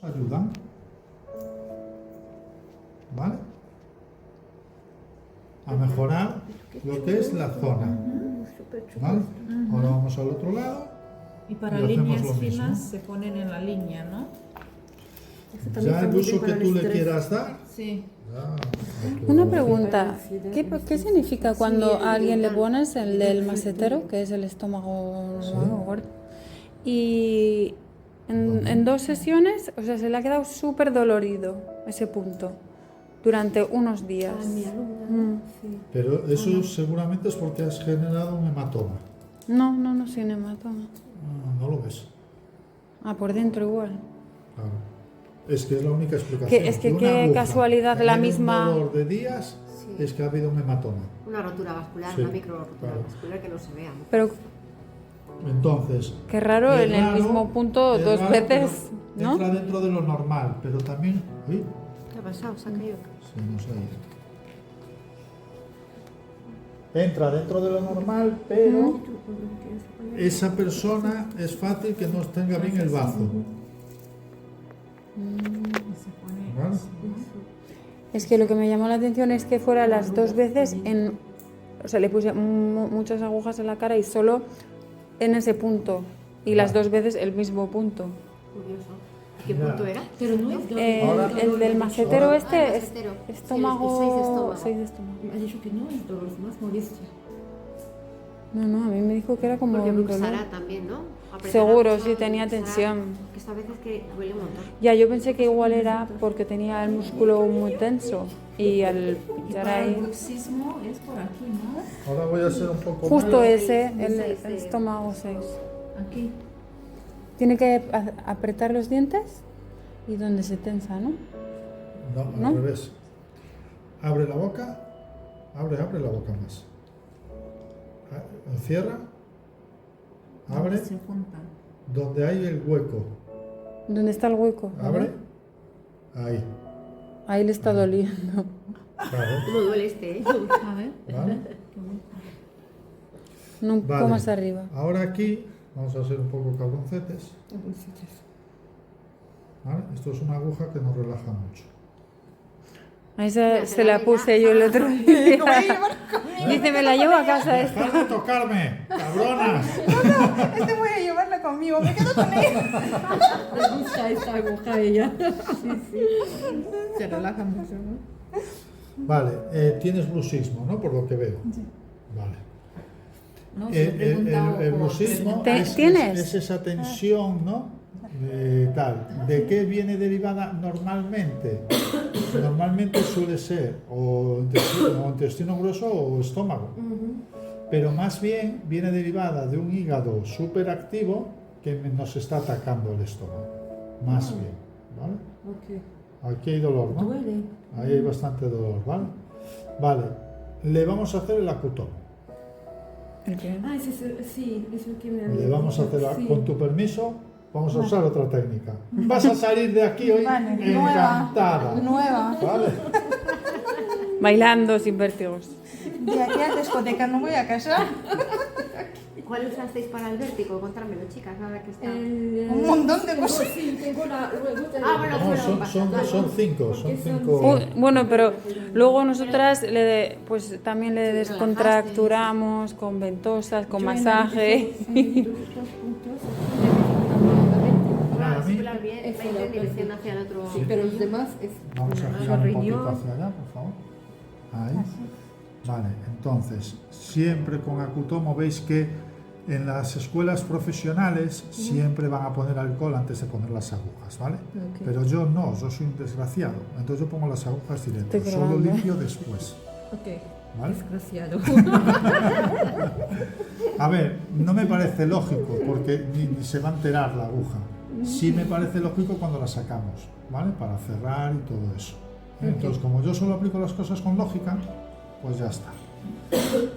ayudan, ¿vale? A mejorar lo que es la zona, ¿vale? Ahora vamos al otro lado. Y para Y hacemos líneas lo mismo. finas se ponen en la línea, ¿no? Ya el uso que tú le quieras dar. Sí. ya, Una pregunta, ¿qué significa cuando a alguien le pones el del macetero, que es el estómago gordo? Y en 2 sesiones, o sea, se le ha quedado súper dolorido ese punto durante unos días. Pero eso seguramente es porque has generado un hematoma. No, sin hematoma. No lo ves. Ah, por dentro igual. Claro. Es que es la única explicación. Es que una qué aguja casualidad, la genere misma- un dolor de días es que ha habido un hematoma. Una rotura vascular, Sí, una micro rotura claro. vascular que no se vea. Pero Entonces, qué raro, es en el raro, mismo punto es 2 raro, veces, pero ¿no? entra dentro de lo normal, pero también... Uy, ¿Qué ha pasado? ¿Se ha caído? se nos ha ido. Entra dentro de lo normal, pero esa persona es fácil que no tenga bien el bazo. ¿Vale? Es que lo que me llamó la atención es que fuera las 2 veces en... O sea, le puse muchas agujas en la cara y solo en ese punto. Y las 2 veces el mismo punto. Curioso. ¿Qué Ya. punto era? Pero no es Ahora- El del macetero ahora- este Ah, el es macetero. estómago... Sí, el 6 de estómago. 6 de estómago. Me ha dicho que no es dolor, es más molestia. No, a mí me dijo que era como Porque un dolor. Bruxara también, ¿no? Apretar Seguro, la sí, cosa, tenía Bruxara, tensión. Que esta vez es que duele un montón. Ya, yo pensé que igual era porque tenía el músculo muy tenso y al Y pinchar para el ahí... bruxismo es por aquí, ¿no? Ahora voy a ser un poco Justo malo. ese, El el seis de- estómago 6. Aquí. Tiene que apretar los dientes y donde se tensa, ¿no? No, ¿No? al revés. Abre la boca. Abre la boca más. Cierra. Abre. Se juntan. Donde hay el hueco. ¿Dónde está el hueco? A Abre. ver. Ahí. Ahí le está doliendo. Claro. ¿Cómo duele este, eh? A ver. ¿Vale? No, un poco Vale. más arriba. Ahora aquí vamos a hacer un poco cabroncetes. ¿Vale? Esto es una aguja que nos relaja mucho. Ahí Mira, se la ve puse ya. yo el otro día. Dice, me la llevo a casa esta. ¡Dejad de tocarme! ¡Cabronas! Este voy a llevarla conmigo, me quedo con ella. Me gusta esta aguja a ella. Se relaja mucho, ¿no? Vale, tienes bruxismo, ¿no? Por lo que veo. Vale. No, se lo he preguntado El por- bruxismo ¿Tienes? es esa tensión, ¿no? Tal. ¿De qué viene derivada normalmente? Normalmente suele ser o intestino grueso o estómago. Pero más bien viene derivada de un hígado súper activo que nos está atacando el estómago. Más bien, ¿vale? Ok. Aquí hay dolor, ¿no? Duele. Ahí hay bastante dolor, ¿vale? Vale, le vamos a hacer el acutón. Ah, ese es, sí, es lo que me Le vamos a hacer, sí. con tu permiso, vamos a usar otra técnica. Vas a salir de aquí hoy Vale, encantada. nueva. ¿Vale? Bailando sin vértigos. De aquí a discoteca no voy a casa. ¿Cuál usasteis para el vértigo? Contármelo, chicas, ahora que está. Un montón de cosas. Sí, tengo la... Ah, bueno, No, son cinco. Bueno, pero luego nosotras pues también le descontracturamos con ventosas, con masaje. Nada, a mí- Vascular bien, Eso, 20 en la- dirección hacia el otro. Sí, pero los demás es... Vamos a girar un poquito hacia allá, por favor. Ahí. Vale, entonces, siempre con acutomo veis que en las escuelas profesionales siempre van a poner alcohol antes de poner las agujas, ¿vale? Ok. Pero yo no, yo soy un desgraciado. Entonces yo pongo las agujas directo, Estoy solo grabando. limpio después. Ok. ¿Vale? Desgraciado. A ver, no me parece lógico porque ni se va a enterar la aguja. Sí me parece lógico cuando la sacamos, ¿vale? Para cerrar y todo eso. Entonces, como yo solo aplico las cosas con lógica, pues ya está.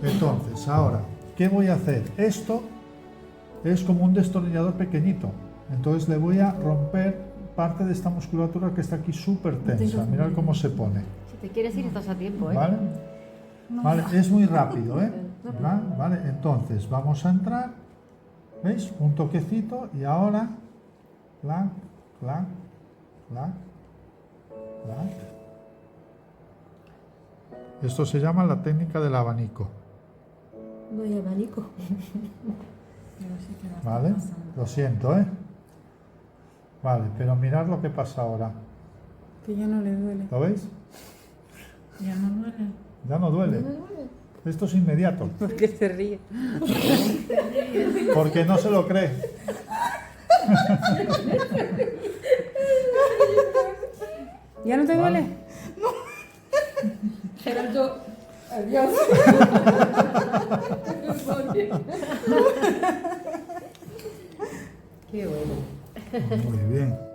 Entonces, ahora, ¿qué voy a hacer? Esto es como un destornillador pequeñito. Entonces le voy a romper parte de esta musculatura que está aquí súper tensa. Mirad cómo se pone. Si te quieres ir, estás a tiempo, ¿eh? ¿Vale? Vale, es muy rápido, ¿eh? Vale, entonces vamos a entrar, ¿veis? Un toquecito y ahora, clac, clac, la, la. Esto se llama la técnica del abanico. No hay abanico. ¿Vale? Lo siento, ¿eh? Vale, pero mirad lo que pasa ahora. Que ya no le duele. ¿Lo veis? Ya no duele. Ya no duele. Esto es inmediato. Porque se ríe. Porque no se lo cree. ¿Ya no te Vale. duele? Gerardo, adiós. Qué bueno. Muy bien.